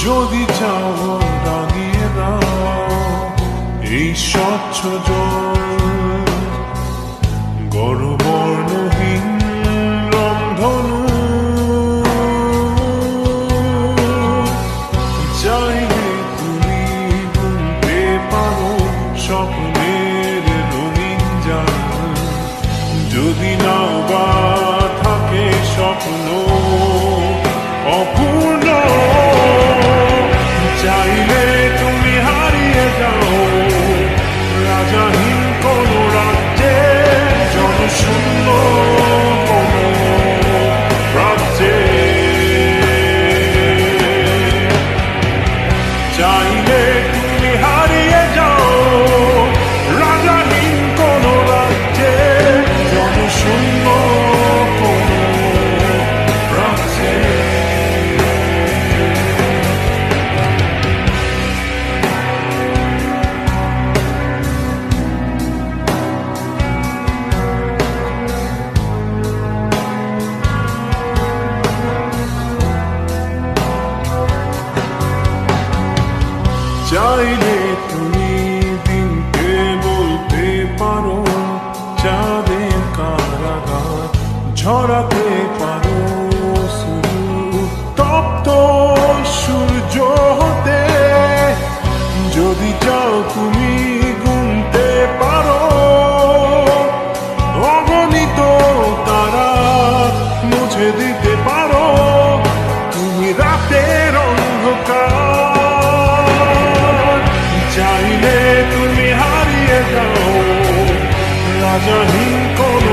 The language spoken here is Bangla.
যদি চাও রাঙিয়ে দাও এই স্বচ্ছ জল, গড়বর্ণহীন রংধনু। চাইলে তুমি বুনতে পারো স্বপ্নের রঙিন জাল, যদি নাও বা থাকে স্বপ্ন অপূর্ণ। চাইলে তুমি হারিয়ে যাও রাজাহীন কোন রাজ্যে, জনশূন্য কোন রাজ্যে। চাইলে তুমি হারিয়ে যাও রাজাহীন কোন রাজ্যে, জনশূন্য কোন রাজ্যে। চাইলে তুমি দিনকে বলতে পারো চাঁদের কারাগার, ঝরাতে পারো তপ্ত সূর্য হতে। যদি চাও তুমি গুনতে পারো অগণিত তারা, মুছে দিতে পারো তুমি রাতের অন্ধকার। চাইলে তুমি হারিয়ে যাও রাজাহীন কোন